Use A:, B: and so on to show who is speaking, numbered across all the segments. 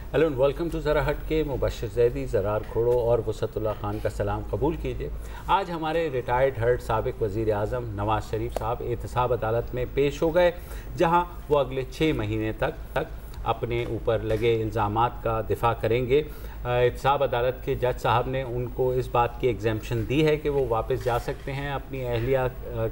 A: Hello and welcome to ज़रा हट के। मुबशर जैदी, ज़रार खोड़ो और वसतुल्लाह खान का सलाम कबूल कीजिए। आज हमारे रिटायर्ड हर्ट साबिक़ वज़ीर आज़म नवाज़ शरीफ साहब एहतसाब अदालत में पेश हो गए, जहां वो अगले 6 महीने तक अपने ऊपर लगे इल्ज़ामात का दिफा करेंगे। एहतसाब अदालत के जज साहब ने उनको इस बात की एग्जम्पशन दी है कि वो वापस जा सकते हैं, अपनी अहलिया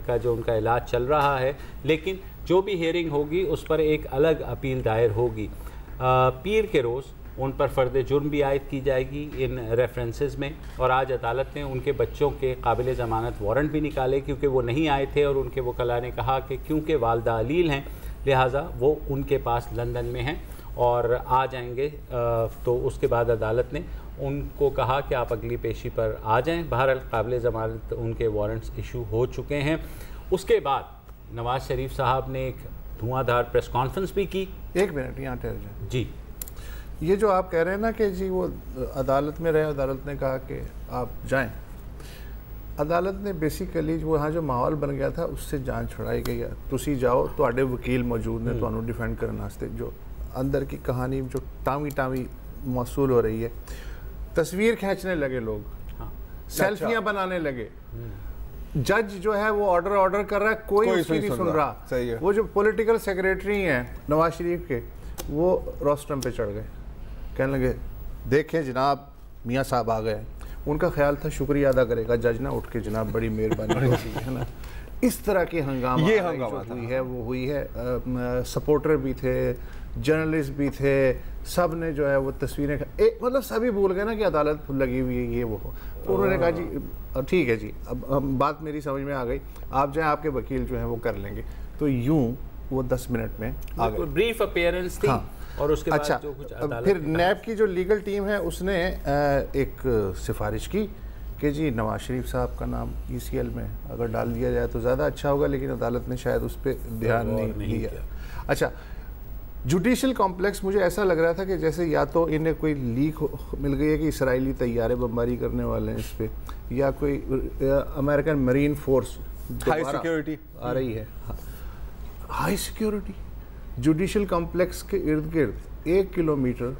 A: का जो उनका इलाज चल रहा है, लेकिन जो भी हियरिंग होगी उस पर एक अलग अपील दायर होगी। पीर के रोज़ उन पर फ़र्द जुर्म भी आयद की जाएगी इन रेफरेंसेस में। और आज अदालत ने उनके बच्चों के काबिल ज़मानत वारंट भी निकाले, क्योंकि वो नहीं आए थे और उनके वकला ने कहा कि क्योंकि वालदा अलील हैं लिहाजा वो उनके पास लंदन में हैं और आ जाएंगे। तो उसके बाद अदालत ने उनको कहा कि आप अगली पेशी पर आ जाएं। बहरहाल काबिल ज़मानत उनके वारंट्स इशू हो चुके हैं। उसके बाद नवाज़ शरीफ साहब ने एक धुआंधार प्रेस कॉन्फ्रेंस भी की।
B: एक मिनट यहाँ ठहर जाए
A: जी।
B: ये जो आप कह रहे हैं ना कि जी वो अदालत में रहे, अदालत ने कहा कि आप जाएं, अदालत ने बेसिकली वो यहाँ जो माहौल बन गया था उससे जान छुड़ाई गई है। तुसी जाओ, तुहाडे वकील मौजूद ने तुहानू डिफेंड करने वास्ते। जो अंदर की कहानी जो टावी मौसूल हो रही है, तस्वीर खींचने लगे लोग, सेल्फियाँ बनाने लगे, जज जो है वो ऑर्डर कर रहा है, कोई उसकी नहीं सुन रहा।
C: सही है।
B: वो जो पॉलिटिकल सेक्रेटरी हैं नवाज शरीफ के, वो रोस्टरम पे चढ़ गए, कहने लगे देखें जनाब मियाँ साहब आ गए। उनका ख्याल था शुक्रिया अदा करेगा जज ना, उठ के जनाब बड़ी मेहरबानी है ना। इस तरह की हंगामा
C: ये
B: हुई है वो हुई है। सपोर्टर भी थे, जर्नलिस्ट भी थे, सब ने जो है वो तस्वीरें मतलब सभी भूल गए ना कि अदालत लगी हुई है, ये वो। तो उन्होंने कहा जी ठीक है जी, अब बात मेरी समझ में आ गई, आप जाएं, आपके वकील जो हैं वो कर लेंगे। तो यूं वो 10 मिनट में आ गए।
A: ब्रीफ अपीयरेंस थी। हाँ। और उसके बाद जो कुछ
B: फिर नैब की जो लीगल टीम है उसने एक सिफारिश की कि जी नवाज शरीफ साहब का नाम ECL में अगर डाल दिया जाए तो ज़्यादा अच्छा होगा, लेकिन अदालत ने शायद उस पर ध्यान नहीं दिया। अच्छा, जुडिशल कॉम्प्लेक्स मुझे ऐसा लग रहा था कि जैसे या तो इन्हें कोई लीक मिल गई है कि इसराइली तैयारे बमबारी करने वाले हैं इस पर, या कोई American marine force
C: high security
B: आ रही है। हाई सिक्योरिटी जुडिशल कॉम्प्लेक्स के इर्द गिर्द 1 किलोमीटर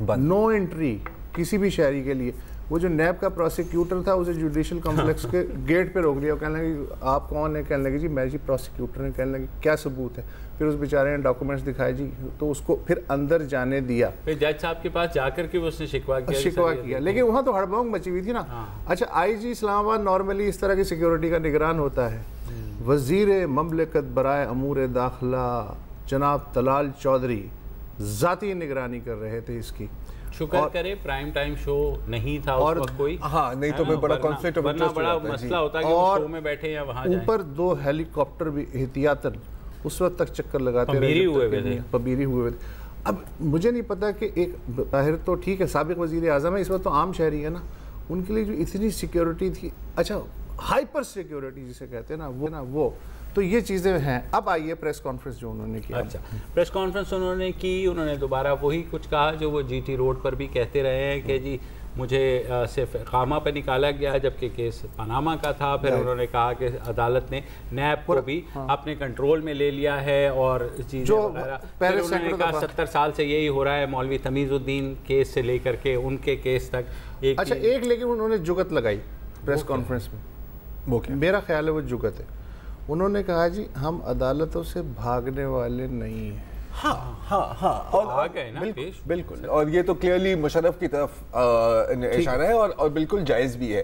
B: नो एंट्री किसी भी शहरी के लिए। वो जो नैब का प्रोसिक्यूटर था उसे जुडिशल कॉम्प्लेक्स के गेट पे रोक लिया। कहने लगे आप कौन है? कहने लगे जी मैं जी प्रोसिक्यूटर हैं। कहने लगे क्या सबूत है? फिर उस बेचारे ने डॉक्यूमेंट्स दिखाए जी, तो उसको फिर अंदर जाने दिया।
A: फिर जज साहब के पास जाकर के उसने शिकवा किया,
B: लेकिन वहाँ तो हड़बड़ाहट मची हुई थी ना। अच्छा, IG इस्लामाबाद नॉर्मली इस तरह की सिक्योरिटी का निगरान होता है। वज़ीर ममलिकत बराए अमूर दाखिला जनाब तलाल चौधरी ज़ाती निगरानी कर रहे थे इसकी।
A: शुक्र करे प्राइम टाइम शो नहीं था और उस वक्त कोई।
C: हाँ, नहीं तो फिर बड़ा कॉन्फ्लिक्ट ऑफ इंटरेस्ट
A: बड़ा मसला होता है कि वो शो में बैठे या वहाँ जाएं।
B: ऊपर 2 हेलीकॉप्टर भी एहतियातन उस वक्त तक चक्कर लगाते रहे, पबीरी हुए थे। अब मुझे नहीं पता कि एक बाहर तो ठीक है साबिक वज़ीर आज़म है, इस वक्त तो आम शहरी है ना, उनके लिए जो इतनी सिक्योरिटी थी, अच्छा हाइपर सिक्योरिटी जिसे कहते हैं ना वो तो ये चीज़ें हैं। अब आइए प्रेस कॉन्फ्रेंस जो उन्होंने किया।
A: अच्छा, प्रेस कॉन्फ्रेंस उन्होंने की, उन्होंने दोबारा वही कुछ कहा जो वो GT रोड पर भी कहते रहे हैं कि जी मुझे सिर्फ इकामा पे निकाला गया जबकि केस पनामा का था। फिर उन्होंने कहा कि अदालत ने नैब को भी अपने कंट्रोल में ले लिया है और चीज़ें वगैरह। फिर उन्होंने कहा 70 साल से यही हो रहा है, मौलवी तमीज़ुद्दीन केस से लेकर के उनके केस तक।
B: अच्छा, एक लेकिन उन्होंने जुगत लगाई प्रेस कॉन्फ्रेंस में, मेरा ख्याल है वो जुगत है। उन्होंने कहा जी हम अदालतों से भागने वाले नहीं हैं।
C: हाँ
A: और आ गए ना,
C: बिल्कुल। और ये तो क्लियरली मुशर्रफ की तरफ इशारा है और बिल्कुल जायज़ भी है।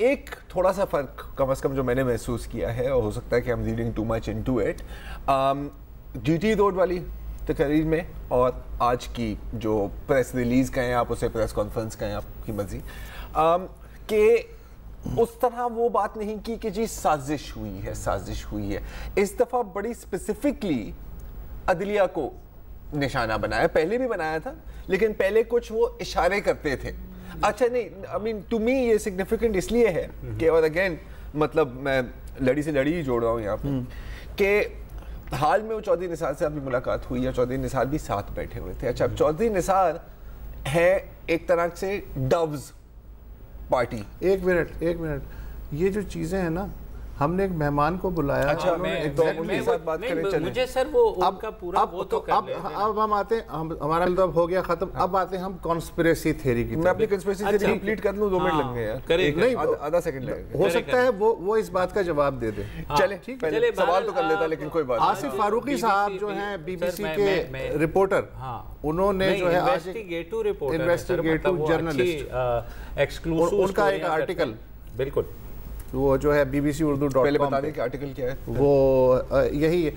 C: एक थोड़ा सा फ़र्क कम से कम जो मैंने महसूस किया है, और हो सकता है कि I'm reading too much into it, GT road वाली तकरीर में और आज की जो प्रेस रिलीज़ कहें आप उसे, प्रेस कॉन्फ्रेंस कहें आपकी मर्जी, कि उस तरह वो बात नहीं की कि जी साजिश हुई है। इस दफ़ा बड़ी स्पेसिफिकली अदलिया को निशाना बनाया, पहले भी बनाया था, लेकिन पहले कुछ वो इशारे करते थे। अच्छा नहीं, आई मीन टू मी ये सिग्निफिकेंट इसलिए है कि, और अगेन मतलब मैं लड़ी से लड़ी ही जोड़ रहा हूँ यहाँ पे, कि हाल में वो चौधरी निसार से अभी मुलाकात हुई है, चौधरी निसार भी साथ बैठे हुए थे। अच्छा, चौधरी निसार है एक तरह से डव्स पार्टी।
B: एक मिनट, ये जो चीज़ें हैं ना, हमने एक मेहमान को बुलाया।
C: अच्छा,
B: उनके
C: साथ बात करें, चलें।
A: मुझे सर वो उनका पूरा वो तो कर लेते हैं।
B: अब हम आते हैं, हमारा तो अब हो गया खत्म। अब आते हैं हम कॉन्स्पिरेसी थ्योरी की।
C: मैं अपनी कॉन्स्पिरेसी थ्योरी कंप्लीट कर लूं, 2 मिनट लग गए यार।
B: नहीं,
C: आधा सेकंड लगेगा।
B: हो सकता है वो इस बात का जवाब दे दे।
C: चले ठीक है, सवाल तो कर लेता, लेकिन कोई बात।
B: आसिफ फारूकी साहब जो हैं बीबीसी के रिपोर्टर, उन्होंने जो है इन्वेस्टिगेटिव जर्नलिस्ट,
A: एक्सक्लूसिव
B: उनका एक आर्टिकल,
A: बिल्कुल
B: वो जो है bbc.urdu.com,
C: पहले बता दें कि आर्टिकल क्या है।
B: वो यही है।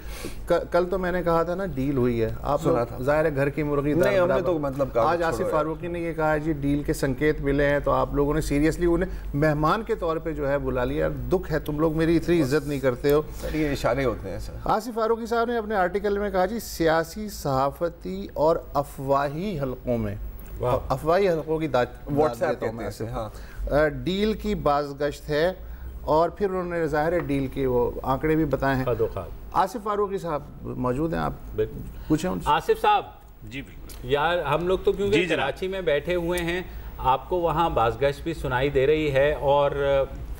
B: कल तो मैंने कहा था ना डील हुई है, आप सुना था। जाहिर है घर की मुर्गी
C: नहीं, हमने तो मतलब
B: आज आसिफ फारूकी ने ये कहा है जी डील के संकेत मिले हैं, तो आप लोगों ने सीरियसली उन्हें मेहमान के तौर पे जो है बुला लिया। दुख है, तुम लोग मेरी इतनी इज्जत नहीं करते हो।
C: सर ये इशारे होते हैं सर।
B: आसिफ फारूकी साहब ने अपने आर्टिकल में कहा जी सियासी, सहाफती और अफवाही हलकों में, अफवाही हलकों की व्हाट्सएप डील की बाज़गश्त है। और फिर उन्होंने ज़ाहिर है डील के वो आंकड़े भी बताए हैं। आसिफ फारूकी साहब मौजूद हैं, आप पूछें उनसे।
A: आसिफ साहब जी यार, हम लोग तो क्योंकि कराची में बैठे हुए हैं, आपको वहाँ बाज़गश्त भी सुनाई दे रही है, और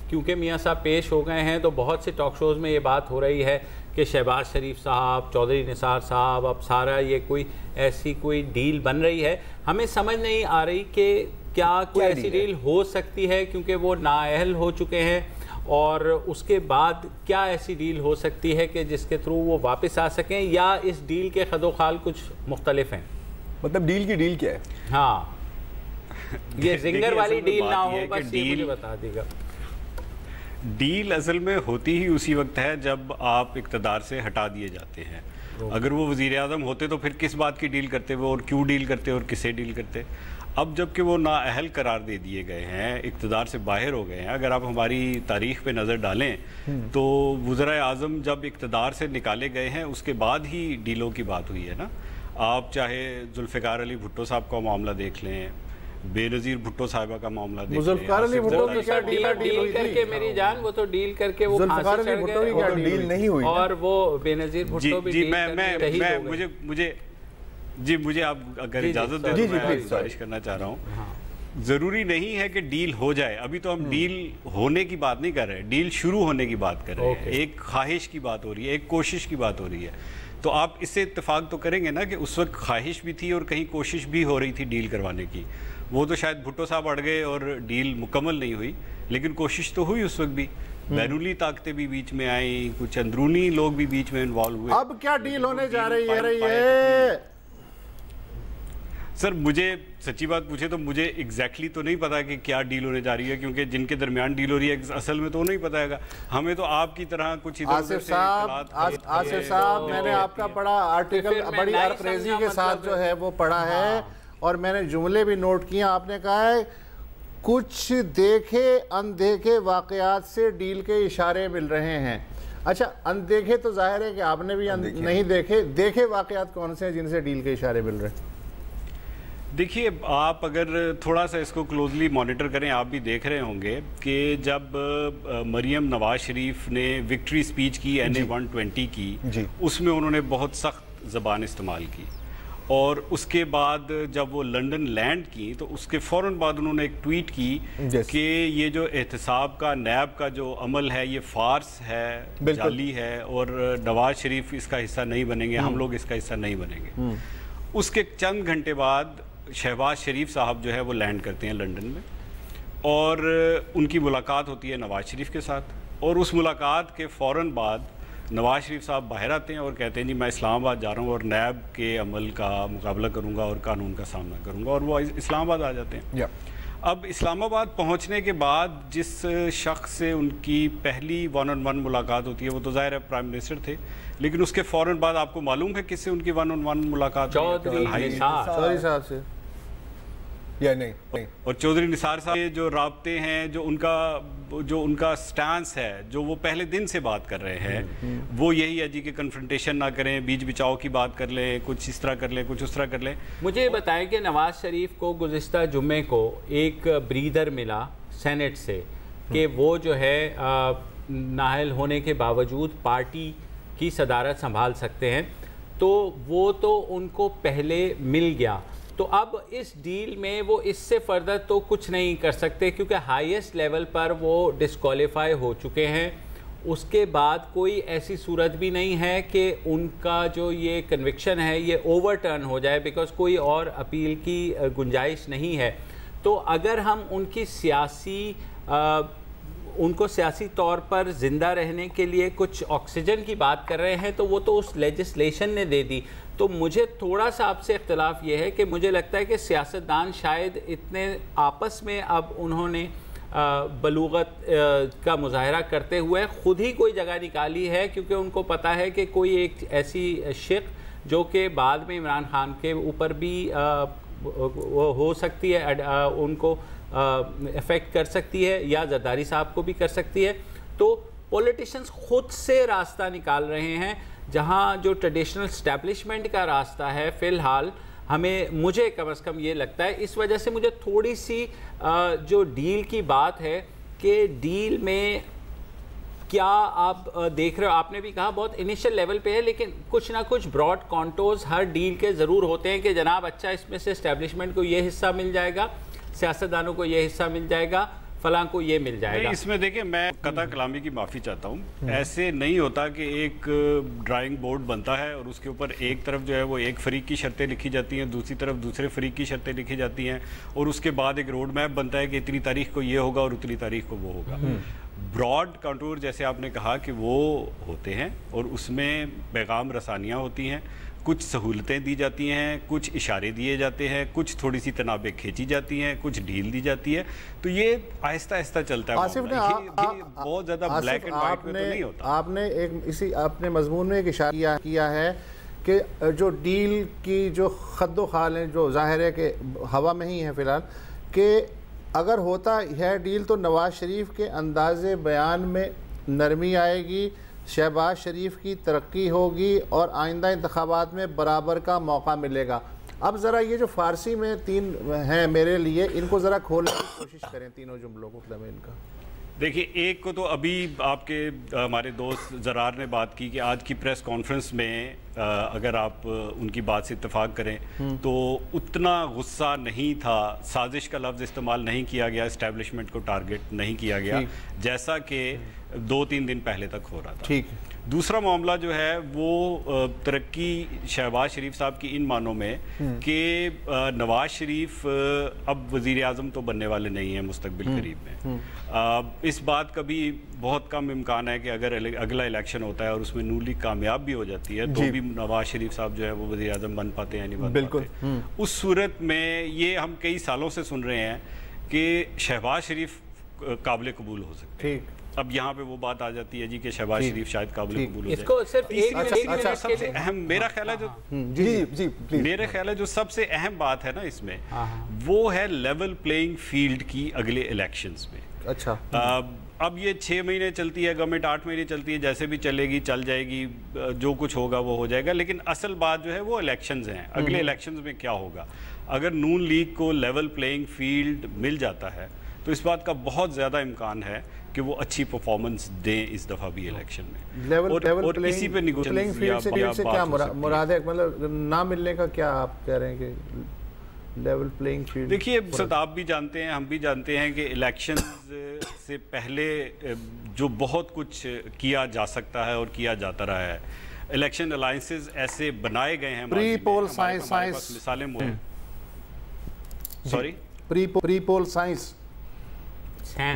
A: क्योंकि मियाँ साहब पेश हो गए हैं तो बहुत से टॉक शोज़ में ये बात हो रही है कि शहबाज शरीफ साहब, चौधरी निसार साहब, अब सारा ये कोई ऐसी कोई डील बन रही है। हमें समझ नहीं आ रही कि क्या कोई ऐसी डील हो सकती है, क्योंकि वो नाअहल हो चुके हैं, और उसके बाद क्या ऐसी डील हो सकती है कि जिसके थ्रू वो वापस आ सकें, या इस डील के खदोखाल कुछ मुख्तलिफ हैं?
C: मतलब डील की डील क्या है?
A: हाँ, ये जिंगर वाली डील ना हो, बस ये मुझे बता देगा।
D: डील असल में होती ही उसी वक्त है जब आप इक़्तिदार से हटा दिए जाते हैं। अगर वो वज़ीर आज़म होते तो फिर किस बात की डील करते वो, और क्यों डील करते और किससे डील करते। अब जबकि वो नाअहल करार दे दिए गए हैं, इक़्तिदार से बाहर हो गए हैं। अगर आप हमारी तारीख़ पे नज़र डालें तो वज़ीर आज़म जब इक़्तिदार से निकाले गए हैं उसके बाद ही डीलों की बात हुई है ना। आप चाहे जुल्फ़िकार अली भुट्टो साहब का मामला देख लें, बेनज़ीर भुट्टो साहिबा का मामला देख लें।
B: जुल्फ़िकार अली भुट्टो की क्या
A: डील करके मेरी जान, वो तो डील करके वो
B: जुल्फ़िकार अली भुट्टो की क्या
C: डील नहीं हुई,
A: और वो बेनज़ीर भुट्टो भी
D: मुझे आप अगर इजाज़त दें तो मैं गुजारिश करना चाह रहा हूँ। ज़रूरी नहीं है कि डील हो जाए, अभी तो हम डील होने की बात नहीं कर रहे हैं, डील शुरू होने की बात कर रहे हैं। एक ख्वाहिश की बात हो रही है, एक कोशिश की बात हो रही है। तो आप इससे इत्तेफाक तो करेंगे ना कि उस वक्त ख्वाहिश भी थी और कहीं कोशिश भी हो रही थी डील करवाने की। वो तो शायद भुट्टो साहब अड़ गए और डील मुकम्मल नहीं हुई, लेकिन कोशिश तो हुई उस वक्त भी। बैरूनी ताकतें भी बीच में आई, कुछ अंदरूनी लोग भी बीच में इन्वॉल्व हुए।
B: अब क्या डील होने जा रही है?
D: सर मुझे सच्ची बात पूछे तो मुझे एग्जैक्टली तो नहीं पता कि क्या डील होने जा रही है, क्योंकि जिनके दरमियान डील हो रही है असल में तो नहीं पता है। हमें तो आपकी तरह कुछ
B: आसिफ साहब मैंने आपका पढ़ा आर्टिकल बड़ी अरक्रेजी के साथ जो है वो पढ़ा है, और मैंने जुमले भी नोट किए। आपने कहा है कुछ देखे अनदेखे वाकयात से डील के इशारे मिल रहे हैं। अच्छा, अनदेखे तो जाहिर है कि आपने भी नहीं देखे, देखे वाकयात कौन से हैं जिनसे डील के इशारे मिल रहे हैं?
D: देखिए, आप अगर थोड़ा सा इसको क्लोजली मॉनिटर करें, आप भी देख रहे होंगे कि जब मरियम नवाज शरीफ ने विक्ट्री स्पीच की NA 120 की, उसमें उन्होंने बहुत सख्त ज़बान इस्तेमाल की, और उसके बाद जब वो लंदन लैंड की तो उसके फ़ौरन बाद उन्होंने एक ट्वीट की कि ये जो एहतसाब का नैब का जो अमल है ये फार्स है, जाली है, और नवाज शरीफ इसका हिस्सा नहीं बनेंगे, हम लोग इसका हिस्सा नहीं बनेंगे। उसके चंद घंटे बाद शहबाज शरीफ साहब जो है वो लैंड करते हैं लंदन में, और उनकी मुलाकात होती है नवाज शरीफ के साथ, और उस मुलाकात के फ़ौरन बाद नवाज शरीफ साहब बाहर आते हैं और कहते हैं जी मैं इस्लामाबाद जा रहा हूँ और नैब के अमल का मुकाबला करूँगा और कानून का सामना करूँगा, और वो इस्लामाबाद आ जाते हैं। अब इस्लामाबाद पहुँचने के बाद जिस शख्स से उनकी पहली 1-on-1 मुलाकात होती है वो तो ज़ाहिर है प्राइम मिनिस्टर थे, लेकिन उसके फ़ौरन बाद आपको मालूम है किससे उनकी 1-on-1 मुलाकात?
A: चौधरी
B: साहब से
C: या नहीं?
D: और चौधरी निसार साहब के जो राब्ते हैं, जो उनका स्टैंस है, जो वो पहले दिन से बात कर रहे हैं, वो यही है जी कि कन्फ्रंटेशन ना करें, बीच बिचाव की बात कर लें, कुछ इस तरह कर लें, कुछ उस तरह कर लें।
A: मुझे बताएं कि नवाज शरीफ को गुज़िश्ता जुम्मे को एक ब्रीदर मिला सेनेट से कि वो जो है नाअहल होने के बावजूद पार्टी की सदारत संभाल सकते हैं, तो वो तो उनको पहले मिल गया। तो अब इस डील में वो इससे फर्दर तो कुछ नहीं कर सकते, क्योंकि हाईएस्ट लेवल पर वो डिस्क्वालीफाई हो चुके हैं, उसके बाद कोई ऐसी सूरत भी नहीं है कि उनका जो ये कन्विक्शन है ये ओवरटर्न हो जाए, बिकॉज कोई और अपील की गुंजाइश नहीं है। तो अगर हम उनकी उनको सियासी तौर पर ज़िंदा रहने के लिए कुछ ऑक्सीजन की बात कर रहे हैं, तो वो तो उस लेजिस्लेशन ने दे दी। तो मुझे थोड़ा सा आपसे इख्तलाफ ये है कि मुझे लगता है कि सियासतदान शायद इतने आपस में अब उन्होंने बलूगत का मुजाहरा करते हुए ख़ुद ही कोई जगह निकाली है, क्योंकि उनको पता है कि कोई एक ऐसी शिक जो कि बाद में इमरान खान के ऊपर भी वो हो सकती है, उनको इफ़ेक्ट कर सकती है या जरदारी साहब को भी कर सकती है। तो पॉलिटिशियंस खुद से रास्ता निकाल रहे हैं, जहां जो ट्रेडिशनल स्टैब्लिशमेंट का रास्ता है फ़िलहाल मुझे कम से कम ये लगता है। इस वजह से मुझे थोड़ी सी जो डील की बात है कि डील में क्या आप देख रहे हो, आपने भी कहा बहुत इनिशियल लेवल पे है, लेकिन कुछ ना कुछ ब्रॉड कॉन्टोर्स हर डील के ज़रूर होते हैं कि जनाब अच्छा इसमें से इस्टेब्लिशमेंट को ये हिस्सा मिल जाएगा, सियासतदानों को ये हिस्सा मिल जाएगा, फलां को ये मिल जाएगा।
D: इसमें देखिए मैं कता कलामी की माफ़ी चाहता हूँ। ऐसे नहीं होता कि एक ड्राइंग बोर्ड बनता है और उसके ऊपर एक तरफ जो है वो एक फरीक की शर्तें लिखी जाती हैं, दूसरी तरफ दूसरे फरीक की शर्तें लिखी जाती हैं, और उसके बाद एक रोड मैप बनता है कि इतनी तारीख को ये होगा और उतनी तारीख को वो होगा। ब्रॉड कंटूर जैसे आपने कहा कि वो होते हैं और उसमें पैगाम रसानियाँ होती हैं, कुछ सहूलतें दी जाती हैं, कुछ इशारे दिए जाते हैं, कुछ थोड़ी सी तनाबें खींची जाती हैं, कुछ ढील दी जाती है। तो ये आहिस्ता आहिस्ता चलता है।
B: आसिफ ने
D: बहुत ज़्यादा ब्लैक एंड वाइट में तो नहीं होता।
B: आपने अपने मज़मून में एक इशारा किया है कि जो डील की जो खद्दो खाल हैं, जो ज़ाहिर है कि हवा में ही है फ़िलहाल, कि अगर होता है डील तो नवाज़ शरीफ के अंदाज़े बयान में नरमी आएगी, शहबाज शरीफ की तरक्की होगी और आइंदा इंतखाबात में बराबर का मौका मिलेगा। अब ज़रा ये जो फ़ारसी में 3 हैं मेरे लिए, इनको ज़रा खोलने की कोशिश करें तीनों जुमलों को इनका।
D: देखिए, एक को तो अभी आपके हमारे दोस्त जरार ने बात की कि आज की प्रेस कॉन्फ्रेंस में अगर आप उनकी बात से इत्तेफाक करें तो उतना गुस्सा नहीं था, साजिश का लफ्ज़ इस्तेमाल नहीं किया गया, इस्टेब्लिशमेंट को टारगेट नहीं किया गया जैसा कि 2-3 दिन पहले तक हो रहा था। ठीक है। दूसरा मामला जो है वो तरक्की शहबाज शरीफ साहब की इन मानों में कि नवाज शरीफ अब वज़ीर आज़म तो बनने वाले नहीं हैं मुस्तकबिल करीब में। इस बात का भी बहुत कम इम्कान है कि अगर अगला इलेक्शन होता है और उसमें नून लीग कामयाब भी हो जाती है तो भी नवाज शरीफ साहब जो है वो वज़ीर आज़म बन पाते हैं, नहीं बन पाते। उस सूरत में ये हम कई सालों से सुन रहे हैं कि शहबाज शरीफ काबिल कबूल हो सकते हैं। अब यहाँ पे वो बात आ जाती है जी कि शहबाज शरीफ शायद काबिल कबूल हो जाए।
A: इसको सिर्फ एक
D: सबसे अहम मेरा ख्याल है जो मेरे ख्याल है जो सबसे अहम बात है ना इसमें, वो है लेवल प्लेइंग फील्ड की अगले इलेक्शंस में। अच्छा, अब ये 6 महीने चलती है गवर्नमेंट, 8 महीने चलती है, जैसे भी चलेगी चल जाएगी, जो कुछ होगा वो हो जाएगा, लेकिन असल बात जो है वो इलेक्शंस हैं। अगले इलेक्शंस में क्या होगा? अगर नून लीग को लेवल प्लेइंग फील्ड मिल जाता है तो इस बात का बहुत ज़्यादा इम्कान है कि वो अच्छी परफॉर्मेंस दें इस दफ़ा भी इलेक्शन में।
B: लेवल इसी पे नेगोशिएशन से क्या मुराद है, मतलब ना मिलने का क्या आप कह रहे हैं कि लेवल प्लेइंग फील्ड?
D: देखिए सद, आप भी जानते हैं, हम भी जानते हैं कि इलेक्शन से पहले जो बहुत कुछ किया जा सकता है और किया जाता रहा है, इलेक्शन अलायंसेस ऐसे बनाए गए हैं,
B: प्री पोल साइंस
D: मिसालें, सॉरी
B: प्री पोल साइंस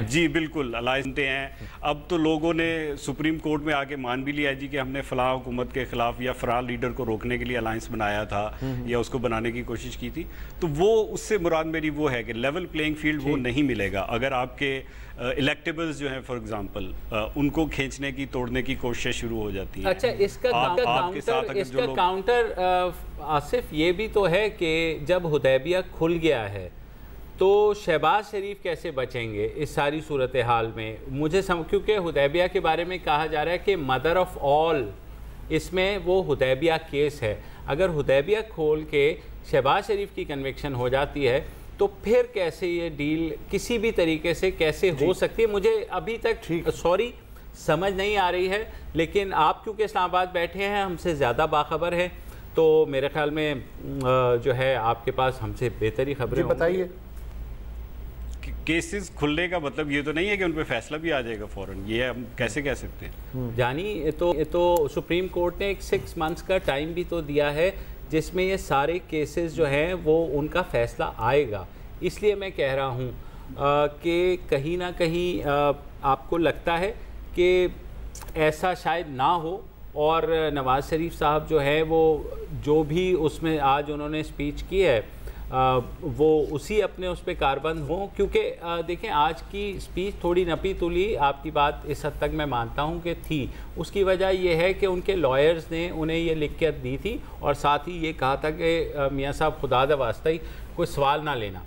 D: जी बिल्कुल अलायंस हैं। अब तो लोगों ने सुप्रीम कोर्ट में आके मान भी लिया जी कि हमने फलां हुकूमत के खिलाफ या फलां लीडर को रोकने के लिए अलायंस बनाया था या उसको बनाने की कोशिश की थी। तो वो उससे मुराद मेरी वो है कि लेवल प्लेइंग फील्ड वो नहीं मिलेगा अगर आपके इलेक्टेबल्स जो हैं फॉर एग्जांपल उनको खींचने की तोड़ने की कोशिश शुरू हो जाती है।
A: अच्छा, इसका काउंटर आसिफ ये भी तो है कि जब हुदैबिया खुल गया है तो शहबाज शरीफ कैसे बचेंगे इस सारी सूरत हाल में? मुझे क्योंकि हुदैबिया के बारे में कहा जा रहा है कि मदर ऑफ ऑल इसमें वो हुदैबिया केस है। अगर हुदैबिया खोल के शहबाज शरीफ की कन्विक्शन हो जाती है तो फिर कैसे ये डील किसी भी तरीके से कैसे हो सकती है, मुझे अभी तक सॉरी समझ नहीं आ रही है। लेकिन आप क्योंकि इस्लामाबाद बैठे हैं, हमसे ज़्यादा बाखबर हैं, तो मेरे ख्याल में जो है आपके पास हमसे बेहतरी खबरें
B: बताइए
D: केसेस खुलने का मतलब ये तो नहीं है कि उन पे फैसला भी आ जाएगा फौरन, ये हम कैसे कह सकते हैं?
A: जानी ये तो सुप्रीम कोर्ट ने एक 6 मंथ्स का टाइम भी तो दिया है जिसमें ये सारे केसेस जो हैं वो उनका फैसला आएगा। इसलिए मैं कह रहा हूँ कि कहीं ना कहीं आपको लगता है कि ऐसा शायद ना हो और नवाज़ शरीफ साहब जो है वो जो भी उसमें आज उन्होंने स्पीच की है वो उसी अपने उस पर कारबंद हों, क्योंकि देखें आज की स्पीच थोड़ी नपी तुली आपकी बात इस हद तक मैं मानता हूं कि थी। उसकी वजह यह है कि उनके लॉयर्स ने उन्हें ये लिख के दी थी और साथ ही ये कहा था कि मियाँ साहब खुदा दा वास्ता ही कोई सवाल ना लेना।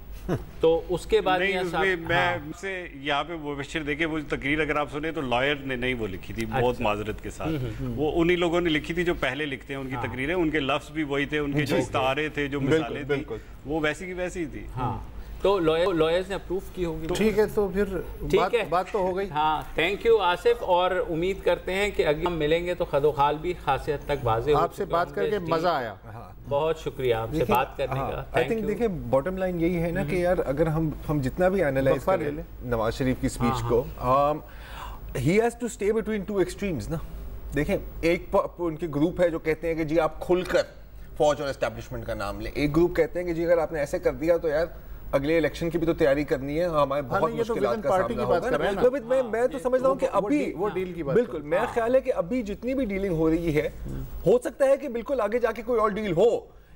A: तो उसके बाद
D: मैं से यहाँ पे मुबशिर देखे वो तकरीर अगर आप सुने तो लॉयर ने नहीं वो लिखी थी, बहुत माजरत के साथ वो उन्हीं लोगों ने लिखी थी जो पहले लिखते हैं उनकी तकरीरें, उनके लफ्ज भी वही थे, उनके जो इस्तारे थे, जो मिसालें थी वो वैसी की वैसी थी।
A: हाँ, तो लॉयर्स ने अप्रूव की होगी।
B: तो ठीक है, तो फिर बात तो हो गई।
A: हाँ, थैंक यू आसिफ, और उम्मीद करते हैं कि अगर हम मिलेंगे तो खदोखाल भी खासी हद तक वाज़ेह हो।
B: आपसे बात करके मज़ा आया।
A: बहुत शुक्रिया आपसे बात करने का।
C: आई थिंक देखिए बॉटम लाइन यही है ना कि यार अगर हम जितना भी एनालाइज करें नवाज शरीफ की स्पीच को, he has to stay between two extremes ना। देखें, एक उनके ग्रुप है जो कहते हैं कि जी आप खुलकर फौज और एस्टैब्लिशमेंट का नाम लें, एक ग्रुप कहते हैं कि जी अगर आपने ऐसे कर दिया तो यार अगले इलेक्शन की भी तो तैयारी करनी है, हमारे बहुत मुश्किलात का सामना होगा। मैं तो समझ रहा हूँ कि अभी
B: वो डील की बात
C: बिल्कुल मेरा ख्याल है कि अभी जितनी भी डीलिंग हो रही है, हो सकता है कि बिल्कुल आगे जाके कोई और डील हो,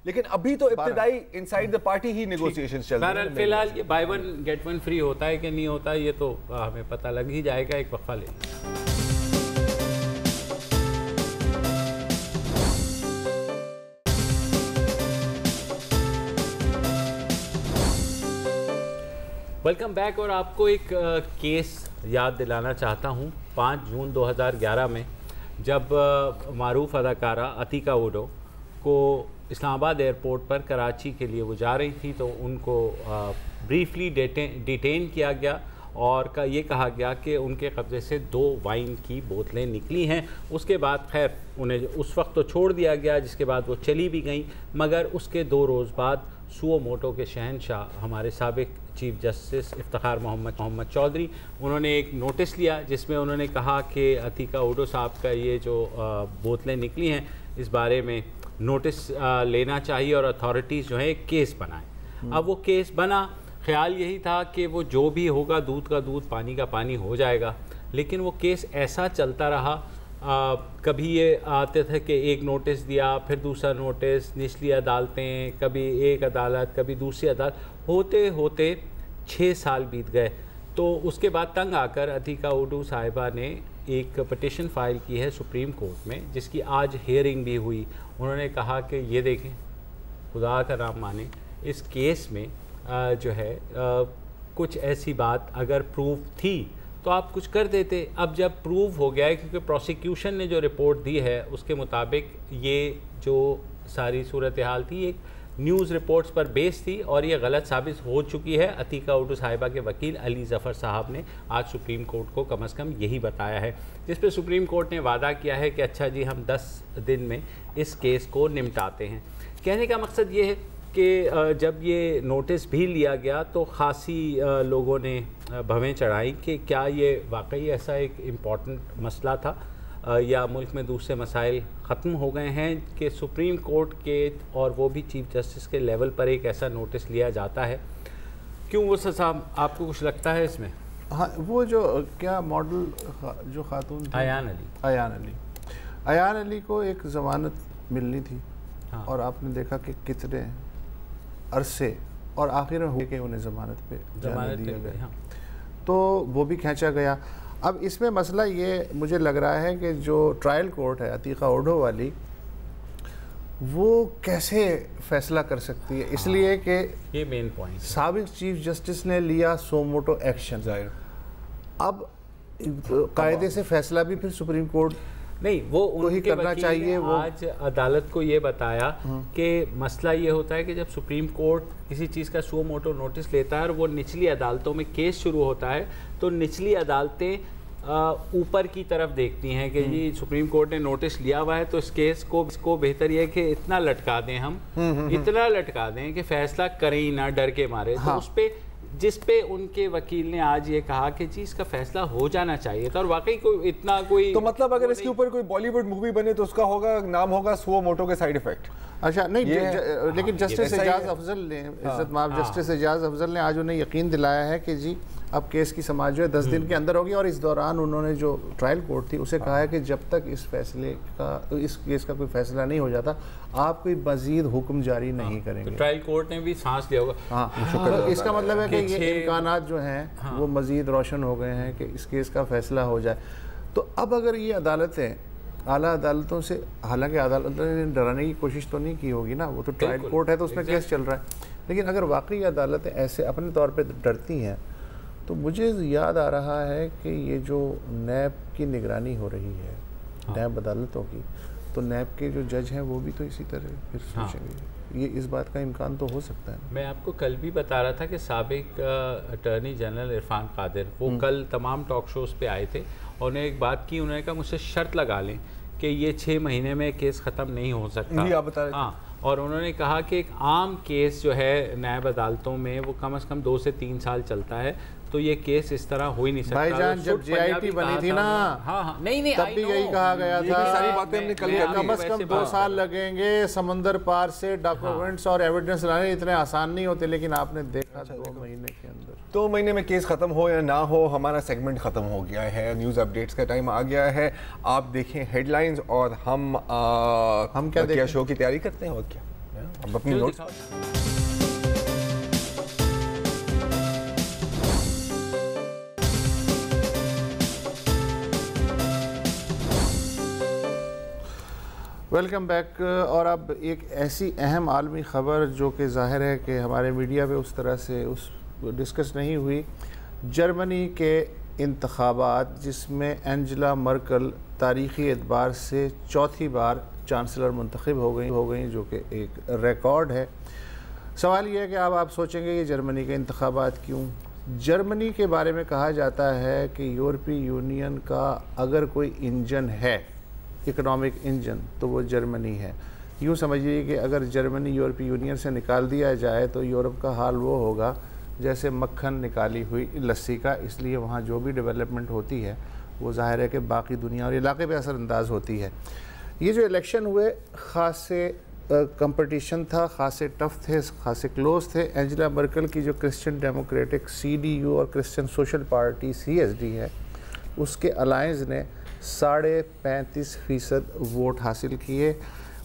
C: लेकिन अभी तो इब्तिदाई इनसाइड द पार्टी ही नेगोशिएशंस चल रहे हैं।
A: फिलहाल ये buy one get one free होता है कि नहीं होता ये तो हमें पता लग ही जाएगा। एक वक्फा ले। Welcome back. और आपको एक केस याद दिलाना चाहता हूँ। 5 जून 2011 में जब मारूफ अदाकारा अतीका उडो को इस्लामाबाद एयरपोर्ट पर कराची के लिए वो जा रही थी, तो उनको ब्रीफली डिटेन किया गया और ये कहा गया कि उनके कब्ज़े से 2 वाइन की बोतलें निकली हैं। उसके बाद खैर उन्हें उस वक्त तो छोड़ दिया गया, जिसके बाद वो चली भी गई। मगर उसके 2 रोज़ बाद सुओ मोटो के शहंशाह हमारे साबिक चीफ जस्टिस इफ्तिखार मोहम्मद चौधरी, उन्होंने एक नोटिस लिया जिसमें उन्होंने कहा कि अतीका उडो साहब का ये जो बोतलें निकली हैं इस बारे में नोटिस लेना चाहिए और अथॉरिटीज़ जो है एक केस बनाएं। अब वो केस बना, ख्याल यही था कि वो जो भी होगा दूध का दूध पानी का पानी हो जाएगा, लेकिन वो केस ऐसा चलता रहा। कभी ये आते थे कि एक नोटिस दिया, फिर दूसरा नोटिस, निचली अदालतें, कभी एक अदालत, कभी दूसरी अदालत, होते होते 6 साल बीत गए। तो उसके बाद तंग आकर अतीका उडो साहिबा ने एक पिटिशन फ़ाइल की है सुप्रीम कोर्ट में, जिसकी आज हियरिंग भी हुई। उन्होंने कहा कि ये देखें, खुदा का नाम माने, इस केस में जो है कुछ ऐसी बात अगर प्रूफ थी तो आप कुछ कर देते। अब जब प्रूव हो गया है, क्योंकि प्रोसिक्यूशन ने जो रिपोर्ट दी है उसके मुताबिक ये जो सारी सूरत हाल थी एक न्यूज़ रिपोर्ट्स पर बेस थी और ये गलत साबित हो चुकी है। अतीका उडो साहिबा के वकील अली ज़फ़र साहब ने आज सुप्रीम कोर्ट को कम से कम यही बताया है, जिस पर सुप्रीम कोर्ट ने वादा किया है कि अच्छा जी हम 10 दिन में इस केस को निपटाते हैं। कहने का मकसद ये है कि जब ये नोटिस भी लिया गया तो ख़ासी लोगों ने भवें चढ़ाई कि क्या ये वाकई ऐसा एक इम्पॉर्टेंट मसला था या मुल्क में दूसरे मसाइल ख़त्म हो गए हैं कि सुप्रीम कोर्ट के और वो भी चीफ जस्टिस के लेवल पर एक ऐसा नोटिस लिया जाता है। क्यों वो साहब, आपको कुछ लगता है इसमें?
B: हाँ, वो जो क्या मॉडल जो खातून अयान अली को एक ज़मानत मिलनी थी। हाँ। और आपने देखा कि कितने अरसे और आखिर में हुए कि उन्हें ज़मानत पे जाने दिया गया। हाँ। तो वो भी खींचा गया। अब इसमें मसला ये मुझे लग रहा है कि जो ट्रायल कोर्ट है अतीका उडो वाली, वो कैसे फैसला कर सकती है, इसलिए कि
A: ये मेन पॉइंट
B: साबिक चीफ जस्टिस ने लिया सो मोटो एक्शन। अब कायदे से फैसला भी फिर सुप्रीम कोर्ट
A: नहीं, वो उनके
B: करना चाहिए। वो
A: आज अदालत को ये बताया कि मसला ये होता है कि जब सुप्रीम कोर्ट किसी चीज़ का सुओ मोटो नोटिस लेता है और वो निचली अदालतों में केस शुरू होता है, तो निचली अदालतें ऊपर की तरफ देखती हैं कि जी सुप्रीम कोर्ट ने नोटिस लिया हुआ है तो इस केस को बेहतर ये है कि इतना लटका दें हम, इतना लटका दें कि फैसला करें ही ना डर के मारे। तो उस पर जिस पे उनके वकील ने आज ये कहा कि जी इसका फैसला हो जाना चाहिए था, और वाकई कोई इतना कोई,
C: तो मतलब अगर इसके ऊपर कोई बॉलीवुड मूवी बने तो उसका होगा नाम होगा सुओ मोटो के साइड इफेक्ट।
B: अच्छा नहीं, लेकिन जस्टिस एजाज अफजल ने, इज्जत माफ जस्टिस एजाज अफजल ने आज उन्हें यकीन दिलाया है कि जी अब केस की समाअत जो है 10 दिन के अंदर होगी, और इस दौरान उन्होंने जो ट्रायल कोर्ट थी उसे कहा है कि जब तक इस फैसले का, इस केस का कोई फैसला नहीं हो जाता, आप कोई मजीद हुक्म जारी नहीं करेंगे।
A: तो ट्रायल कोर्ट ने भी सांस लिया होगा।
B: हाँ, तो इसका मतलब है कि ये इम्कानात जो हैं वो मजीद रोशन हो गए हैं कि इस केस का फैसला हो जाए। तो अब अगर ये अदालतें आला अदालतों से, हालांकि अदालतों ने डराने की कोशिश तो नहीं की होगी ना, वो तो ट्रायल कोर्ट है तो उसमें केस चल रहा है, लेकिन अगर वाकई अदालतें ऐसे अपने तौर पे डरती हैं, तो मुझे याद आ रहा है कि ये जो नैब की निगरानी हो रही है, नैब अदालतों की, तो नैब के जो जज हैं वो भी तो इसी तरह फिर सोचेंगे। ये इस बात का इम्कान तो हो सकता है।
A: मैं आपको कल भी बता रहा था कि साबिक अटॉर्नी जनरल इरफान कादिर वो कल तमाम टॉक शोज़ पे आए थे, और उन्होंने एक बात की, उन्होंने कहा मुझसे शर्त लगा लें कि ये 6 महीने में केस ख़त्म नहीं हो सकता।
C: आप बता रहे थे।
A: हाँ, और उन्होंने कहा कि एक आम केस जो है नैब अदालतों में वो कम से कम 2 से 3 साल चलता है, तो ये केस इस तरह हो ही नहीं सकता।
B: भाईजान जब JIT बनी थी ना,
A: हाँ नहीं
B: तब भी यही कहा गया था,
C: सारी बातें हमने कल
B: कम से कम 2 साल लगेंगे समंदर पार से डॉक्यूमेंट्स और एविडेंस लाने, इतने आसान नहीं होते, लेकिन आपने देखा 2 महीने के अंदर,
C: 2 महीने में केस खत्म हो या ना हो, हमारा सेगमेंट खत्म हो गया है, न्यूज़ अपडेट्स का टाइम आ गया है। आप देखें हेडलाइंस और हम क्या शो की तैयारी करते हैं और क्या हम अपनी नोट्स।
B: Welcome back. और अब एक ऐसी अहम आलमी ख़बर जो कि ज़ाहिर है कि हमारे मीडिया पे उस तरह से डिस्कस नहीं हुई, जर्मनी के इंतखाबात जिसमें एंजेला मर्कल तारीख़ी एतबार से 4थी बार चांसलर मुंतखब हो गई, जो कि एक रिकॉर्ड है। सवाल यह है कि अब आप सोचेंगे कि जर्मनी के इंतखाबात क्यों? जर्मनी के बारे में कहा जाता है कि यूरोपीय यूनियन का अगर कोई इंजन है, इकोनॉमिक इंजन, तो वो जर्मनी है। यूँ समझिए कि अगर जर्मनी यूरोपीय यूनियन से निकाल दिया जाए तो यूरोप का हाल वो होगा जैसे मक्खन निकाली हुई लस्सी का। इसलिए वहाँ जो भी डेवलपमेंट होती है वो ज़ाहिर है कि बाकी दुनिया और इलाके पे असरअंदाज होती है। ये जो इलेक्शन हुए ख़ासे कंपटीशन था, ख़ासे टफ थे, ख़ासे क्लोज थे। एंजेला मर्कल की जो क्रिश्चियन डेमोक्रेटिक CDU और क्रिश्चियन सोशल पार्टी CSD है, उसके अलायंस ने 35.5% वोट हासिल किए।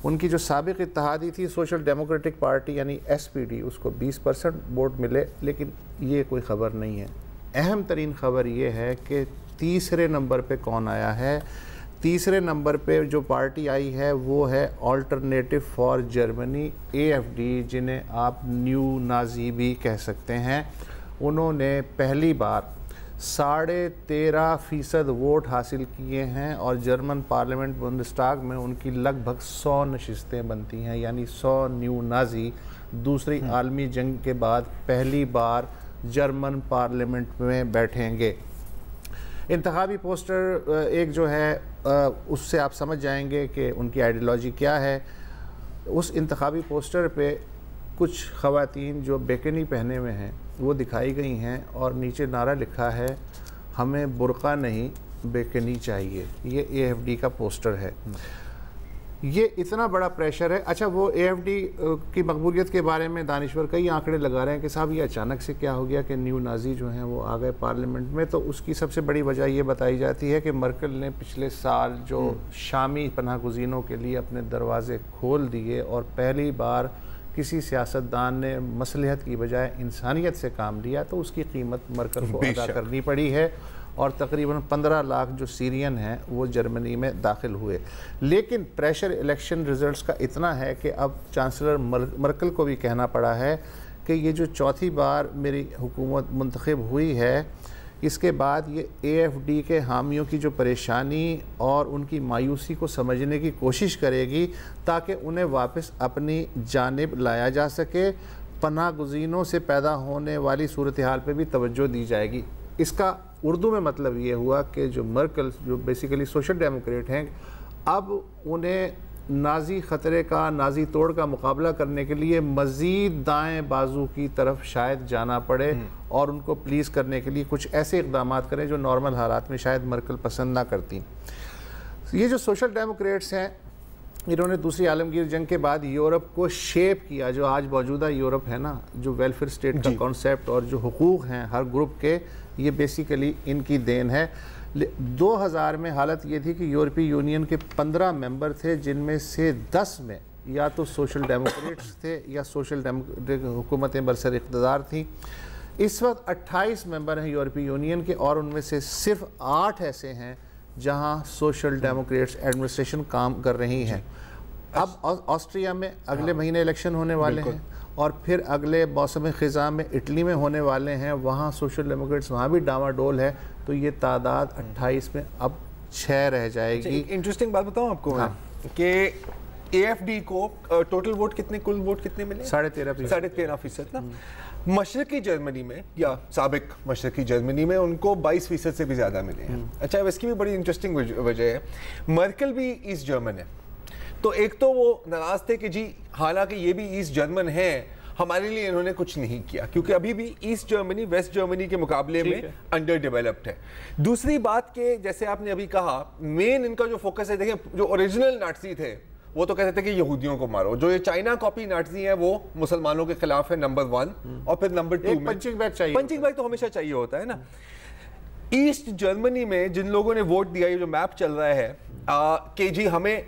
B: उनकी जो साबिक इत्तेहादी थी सोशल डेमोक्रेटिक पार्टी यानी SPD, उसको 20% वोट मिले। लेकिन ये कोई ख़बर नहीं है। अहम तरीन ख़बर ये है कि तीसरे नंबर पे कौन आया है। तीसरे नंबर पे जो पार्टी आई है वो है अल्टरनेटिव फॉर जर्मनी, AFD, जिन्हें आप न्यू नाजी भी कह सकते हैं। उन्होंने पहली बार 13.5% वोट हासिल किए हैं और जर्मन पार्लियामेंट बुंदेस्टाग में उनकी लगभग 100 नशिस्तें बनती हैं। यानी 100 न्यू नाजी दूसरी आलमी जंग के बाद पहली बार जर्मन पार्लियामेंट में बैठेंगे। इंतखाबी पोस्टर एक जो है उससे आप समझ जाएंगे कि उनकी आइडियोलॉजी क्या है। उस इंतखाबी पोस्टर पे कुछ ख़वातीन जो बेकनी पहने हुए हैं वो दिखाई गई हैं और नीचे नारा लिखा है, हमें बुर्का नहीं बेकनी चाहिए। ये AFD का पोस्टर है। ये इतना बड़ा प्रेशर है। अच्छा, वो AFD की मकबूलियत के बारे में दानिश्वर कई आंकड़े लगा रहे हैं कि साहब ये अचानक से क्या हो गया कि न्यू नाजी जो हैं वो आ गए पार्लियामेंट में। तो उसकी सबसे बड़ी वजह ये बताई जाती है कि मर्कल ने पिछले साल जो शामी पनाह गुज़ीनों के लिए अपने दरवाजे खोल दिए और पहली बार किसी सियासतदान ने मसलहत की बजाय इंसानियत से काम लिया, तो उसकी कीमत मर्कल को अदा करनी पड़ी है। और तकरीबन 15 लाख जो सीरियन हैं वो जर्मनी में दाखिल हुए। लेकिन प्रेशर इलेक्शन रिज़ल्ट्स का इतना है कि अब चांसलर मर्कल को भी कहना पड़ा है कि ये जो 4थी बार मेरी हुकूमत मुंतखब हुई है, इसके बाद ये AFD के हामियों की जो परेशानी और उनकी मायूसी को समझने की कोशिश करेगी ताकि उन्हें वापस अपनी जानिब लाया जा सके। पनाह गुज़ीनों से पैदा होने वाली सूरत हाल पर भी तवज्जो दी जाएगी। इसका उर्दू में मतलब ये हुआ कि जो मर्कल जो बेसिकली सोशल डेमोक्रेट हैं, अब उन्हें नाजी ख़तरे का, नाजी तोड़ का मुकाबला करने के लिए मज़ीद दाएं बाजू की तरफ शायद जाना पड़े और उनको प्लीज़ करने के लिए कुछ ऐसे इक़दाम करें जो नॉर्मल हालात में शायद मर्कल पसंद ना करती। ये जो सोशल डेमोक्रेट्स हैं, इन्होंने दूसरी आलमगीर जंग के बाद यूरोप को शेप किया। जो आज मौजूदा यूरोप है ना, जो वेलफेयर स्टेट का कॉन्सेप्ट और जो हुकूक हैं हर ग्रुप के, ये बेसिकली इनकी देन है। 2000 में हालत ये थी कि यूरोपीय यूनियन के 15 मेंबर थे, जिनमें से 10 में या तो सोशल डेमोक्रेट्स थे या सोशल डेमोक्रेटिक हुकूमतें बरसर इक़्तिदार थीं। इस वक्त 28 मेंबर हैं यूरोपीय यूनियन के, और उनमें से सिर्फ 8 ऐसे हैं जहां सोशल डेमोक्रेट्स एडमिनिस्ट्रेशन काम कर रही हैं। अब ऑस्ट्रिया में अगले महीने इलेक्शन होने वाले हैं, और फिर अगले मौसम ख़िज़ा में इटली में होने वाले हैं, वहाँ सोशल डेमोक्रेट्स वहाँ भी डामाडोल है। तो ये तादाद 28 में अब 6 रह जाएगी।
C: इंटरेस्टिंग बात बताऊँ आपको कि AFD को टोटल वोट कितने, कुल वोट कितने मिले? 13.5% ना। मशरकी जर्मनी में या साबिक मशरकी जर्मनी में उनको 22% से भी ज़्यादा मिले हैं। अच्छा, इसकी भी बड़ी इंटरेस्टिंग वजह है, मर्कल भी ईस्ट जर्मन है। तो एक तो वो नाराज़ थे कि जी हालांकि ये भी ईस्ट जर्मन है, हमारे लिए इन्होंने कुछ नहीं किया, क्योंकि अभी भी ईस्ट जर्मनी वेस्ट जर्मनी के मुकाबले में अंडर डेवलप्ड है। दूसरी बात के जैसे आपने अभी कहा, मेन इनका जो फोकस है, देखें जो ओरिजिनल नाज़ी थे वो तो कहते थे कि यहूदियों को मारो, जो ये चाइना कॉपी नाज़ी हैं वो मुसलमानों के खिलाफ है नंबर 1, और फिर नंबर 2
B: पंचिंग बैग चाहिए।
C: पंचिंग बैग तो हमेशा चाहिए होता है ना। ईस्ट जर्मनी में जिन लोगों ने वोट दिया, ये जो मैप चल रहा है कि जी हमें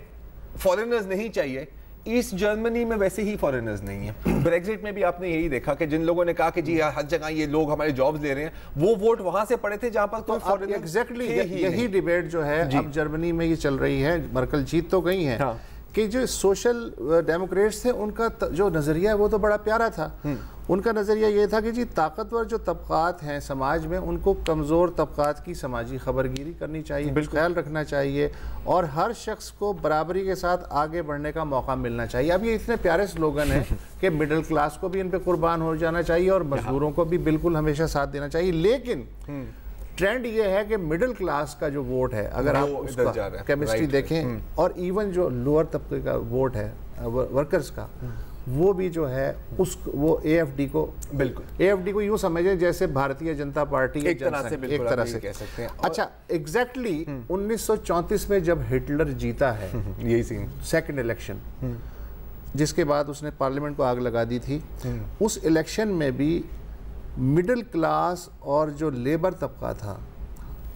C: फॉरेनर्स नहीं चाहिए, ईस्ट जर्मनी में वैसे ही फॉरेनर्स नहीं है। ब्रेक्जिट में भी आपने यही देखा कि जिन लोगों ने कहा कि जी हर जगह ये लोग हमारे जॉब्स ले रहे हैं, वो वोट वहां से पड़े थे जहां पर कोई फॉरेनर।
B: एग्जैक्टली यही डिबेट जो है अब जर्मनी में ये चल रही है। मर्कल जीत तो गई है कि जो सोशल डेमोक्रेट्स थे उनका जो नज़रिया है वो तो बड़ा प्यारा था। उनका नज़रिया ये था कि जी ताकतवर जो तबकात हैं समाज में, उनको कमज़ोर तबकात की समाजी खबरगिरी करनी चाहिए, ख्याल रखना चाहिए, और हर शख्स को बराबरी के साथ आगे बढ़ने का मौका मिलना चाहिए। अब ये इतने प्यारे स्लोगन हैं कि मिडिल क्लास को भी इन पे कुर्बान हो जाना चाहिए और मजदूरों को भी बिल्कुल हमेशा साथ देना चाहिए। लेकिन ट्रेंड ये है कि मिडिल क्लास का जो वोट है, अगर आप उसका केमिस्ट्री देखें, और इवन जो लोअर तबके का वोट है वर्कर्स का, वो भी जो है वो AFD को, बिल्कुल AFD को यूं समझें जैसे भारतीय जनता पार्टी
C: एक तरह से कह सकते हैं।
B: अच्छा, एग्जैक्टली 1934 में जब हिटलर जीता है
C: यही सीन,
B: सेकंड इलेक्शन, जिसके बाद उसने पार्लियामेंट को आग लगा दी थी, उस इलेक्शन में भी मिडिल क्लास और जो लेबर तबका था,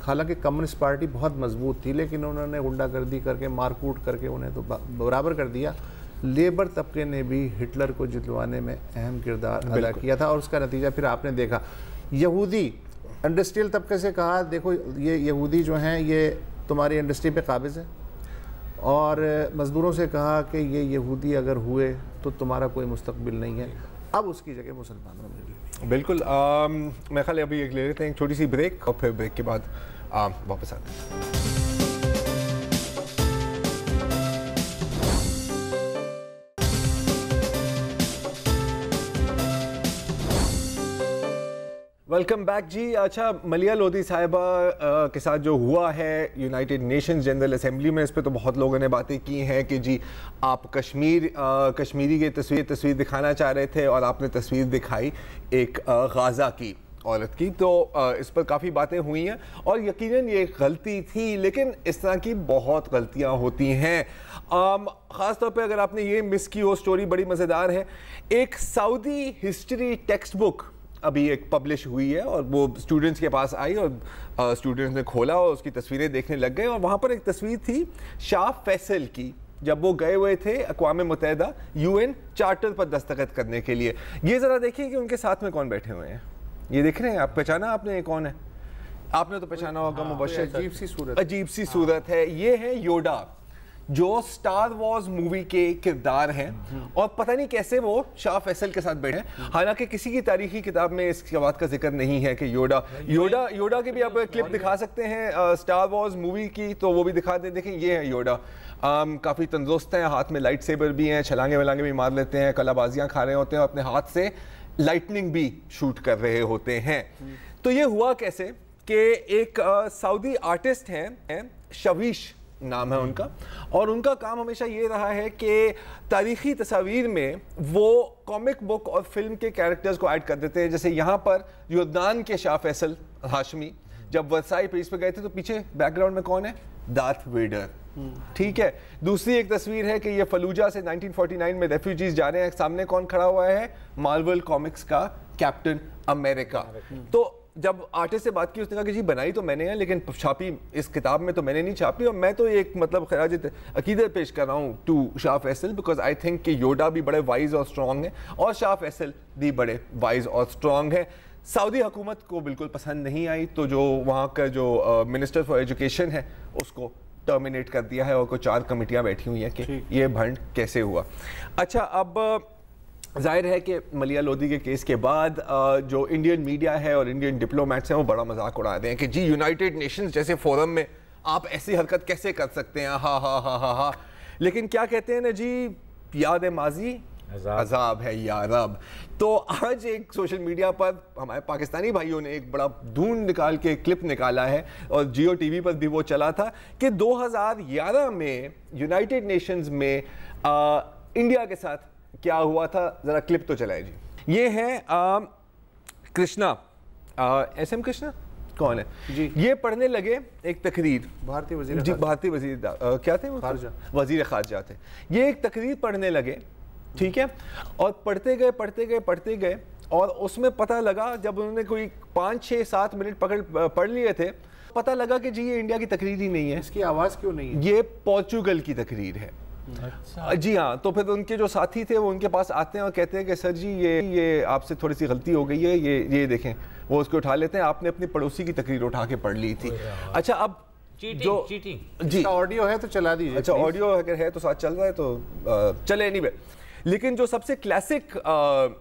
B: हालांकि कम्युनिस्ट पार्टी बहुत मजबूत थी, लेकिन उन्होंने गुंडागर्दी करके मारकूट करके उन्हें तो बराबर कर दिया। लेबर तबके ने भी हिटलर को जितवाने में अहम किरदार अदा किया था, और उसका नतीजा फिर आपने देखा। यहूदी इंडस्ट्रियल तबके से कहा, देखो ये यहूदी जो हैं ये तुम्हारी इंडस्ट्री पे काबिज है, और मज़दूरों से कहा कि ये यहूदी अगर हुए तो तुम्हारा कोई मुस्तकबिल नहीं है। अब उसकी जगह मुसलमानों ने।
C: बिल्कुल। मैं ख्याल अभी एक ले लेते हैं एक छोटी सी ब्रेक, और फिर ब्रेक के बाद वापस आते हैं। वेलकम बैक जी। अच्छा, मलिया लोधी साहिबा के साथ जो हुआ है यूनाइटेड नेशंस जनरल असेंबली में, इस पर तो बहुत लोगों ने बातें की हैं कि जी आप कश्मीरी की तस्वीर दिखाना चाह रहे थे और आपने तस्वीर दिखाई एक गाज़ा की औरत की, तो इस पर काफ़ी बातें हुई हैं, और यकीनन ये गलती थी, लेकिन इस तरह की बहुत गलतियां होती हैं। ख़ास तौर पे अगर आपने ये मिस की हो, स्टोरी बड़ी मज़ेदार है। एक सऊदी हिस्ट्री टेक्स्ट बुक अभी एक पब्लिश हुई है, और वो स्टूडेंट्स के पास आई, और स्टूडेंट्स ने खोला और उसकी तस्वीरें देखने लग गए, और वहाँ पर एक तस्वीर थी शाह फैसल की, जब वो गए हुए थे अक़वाम मुत्तहिदा UN चार्टर पर दस्तखत करने के लिए। ये ज़रा देखिए कि उनके साथ में कौन बैठे हुए हैं, ये देख रहे हैं आप, पहचाना आपने ये कौन है? आपने तो पहचाना होगा, मुबश्शिर। अजीब सी सूरत है। ये है योडा, जो स्टार वॉर्स मूवी के किरदार हैं, और पता नहीं कैसे वो शाह फैसल के साथ बैठे हैं। हालांकि किसी की तारीखी किताब में इस बात का जिक्र नहीं है कि योडा की भी आप क्लिप दिखा सकते हैं स्टार वॉर्स मूवी की, तो वो भी दिखा दें। देखें, ये है योडा, काफ़ी तंदुरुस्त हैं, हाथ में लाइट सेबर भी हैं, छलांगे वलांगे भी मार लेते हैं, कलाबाजियाँ खा रहे होते हैं, अपने हाथ से लाइटनिंग भी शूट कर रहे होते हैं। तो ये हुआ कैसे कि एक सऊदी आर्टिस्ट हैं, शवीश नाम है उनका, और उनका काम हमेशा ये रहा है कि तारीखी तस्वीर में वो कॉमिक बुक और फिल्म के कैरेक्टर्स को ऐड कर देते हैं। जैसे यहाँ पर योगदान के शाह फैसल हाशमी जब वर्साई पेज पे गए थे तो पीछे बैकग्राउंड में कौन है? Darth Vader. ठीक है। दूसरी एक तस्वीर है कि ये फलूजा से 1949 में रेफ्यूजीज जा रहे हैं, सामने कौन खड़ा हुआ है? मार्वल कॉमिक्स का कैप्टन अमेरिका। तो जब आर्टिस्ट से बात की उसने कहा कि जी बनाई तो मैंने है लेकिन छापी इस किताब में तो मैंने नहीं छापी, और मैं तो एक मतलब खराज अकीदत पेश कर रहा हूँ to Shah Faisal, because I think कि योडा भी बड़े वाइज और स्ट्रॉन्ग है और शाह फैसल भी बड़े वाइज और स्ट्रॉन्ग है। सऊदी हुकूमत को बिल्कुल पसंद नहीं आई, तो जो वहाँ का जो मिनिस्टर फॉर एजुकेशन है उसको टर्मिनेट कर दिया है और कोई 4 कमेटियाँ बैठी हुई हैं कि ये भंड कैसे हुआ। अच्छा, अब जाहिर है कि मलिया लोधी के केस के बाद जो इंडियन मीडिया है और इंडियन डिप्लोमेट्स हैं वो बड़ा मजाक उड़ा रहे हैं कि जी यूनाइटेड नेशंस जैसे फोरम में आप ऐसी हरकत कैसे कर सकते हैं, हा हा हा हा हा। लेकिन क्या कहते हैं ना जी, याद माजी अजाब है या रब। तो आज एक सोशल मीडिया पर हमारे पाकिस्तानी भाइयों ने एक बड़ा ढूंढ निकाल के क्लिप निकाला है और जियो टीवी पर भी वो चला था कि 2011 में यूनाइटेड नेशंस में इंडिया के साथ क्या हुआ था। जरा क्लिप तो चलाए जी। ये है कृष्णा, SM कृष्णा कौन है जी? ये पढ़ने लगे एक तकरीर,
B: भारतीय वजीर
C: जी भारतीय वजीर क्या थे? वजीर खारजा थे। ये एक तकरीर पढ़ने लगे, ठीक है, और पढ़ते गए और उसमें पता लगा जब उन्होंने कोई 5, 6, 7 मिनट पढ़ लिए थे, पता लगा कि जी ये इंडिया की तकरीर ही नहीं है।
B: इसकी आवाज़ क्यों नहीं है? ये
C: पोर्चुगल की तकरीर है। अच्छा। जी हाँ। तो फिर उनके जो साथी थे वो उनके पास आते हैं और कहते हैं कि सर जी ये आपसे थोड़ी सी गलती हो गई है, ये देखें। वो उसको उठा लेते हैं, आपने अपनी पड़ोसी की तकरीर उठा के पढ़ ली थी। अच्छा, अब
B: चीटिंग जी ऑडियो है तो चला दीजिए।
C: अच्छा, ऑडियो अगर है तो साथ चल रहा है तो चले। एनीवे, लेकिन जो सबसे क्लासिक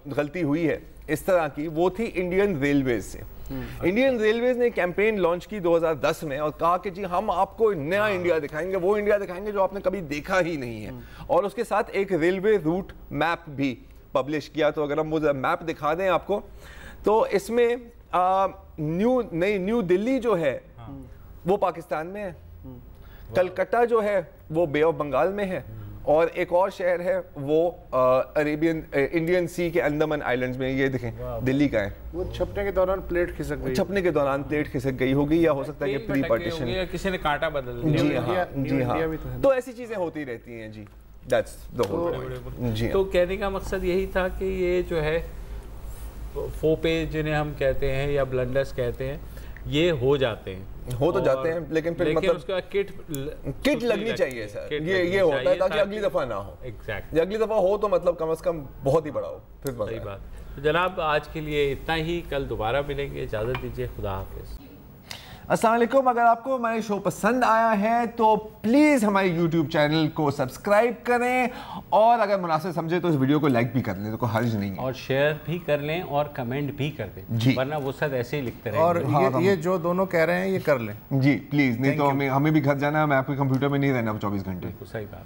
C: गलती हुई है इस तरह की वो थी इंडियन रेलवेज से। इंडियन रेलवेज ने कैंपेन लॉन्च की 2010 में और कहा कि जी हम आपको नया इंडिया दिखाएंगे, वो इंडिया दिखाएंगे जो आपने कभी देखा ही नहीं है, और उसके साथ एक रेलवे रूट मैप भी पब्लिश किया। तो अगर हम वो मैप दिखा दें आपको, तो इसमें न्यू दिल्ली जो है वो पाकिस्तान में है, कलकत्ता जो है वो बे ऑफ बंगाल में है, और एक और शहर है वो इंडियन सी के अंडमान आइलैंड्स में। ये देखें दिल्ली का है।
B: वो छपने के दौरान प्लेट खिसक गई होगी, या हो सकता है कि प्री पार्टीशन
A: किसी ने कांटा बदल दिया।
C: जी हाँ। तो ऐसी चीजें होती रहती हैं जी। That's the whole point. जी।
A: तो कहने का मकसद यही था कि ये जो है फोपे जिन्हें हम कहते हैं या ब्लंडर्स कहते हैं, ये हो जाते हैं,
C: हो तो जाते हैं, लेकिन फिर मतलब
A: उसका किट
C: लगनी चाहिए सर। ये होता है ताकि अगली दफा ना हो।
A: एग्जैक्टली।
C: अगली दफा हो तो मतलब कम से कम बहुत ही बड़ा हो, फिर
A: सही बात। तो जनाब आज के लिए इतना ही, कल दोबारा मिलेंगे, इजाज़त दीजिए, खुदा हाफिज़।
C: अस्सलाम वालेकुम। अगर आपको हमारे शो पसंद आया है तो प्लीज़ हमारे YouTube चैनल को सब्सक्राइब करें, और अगर मुनासिब समझे तो इस वीडियो को लाइक भी कर लें, तो कोई हर्ज नहीं है,
A: और शेयर भी कर लें और कमेंट भी कर दें
C: जी,
A: वरना वो सब ऐसे ही लिखते रहेंगे।
B: और ये जो दोनों कह रहे हैं ये कर लें
C: जी प्लीज़, नहीं तो हमें भी घर जाना है, मैं आपके कंप्यूटर में नहीं रहना 24 घंटे।
A: सही बात।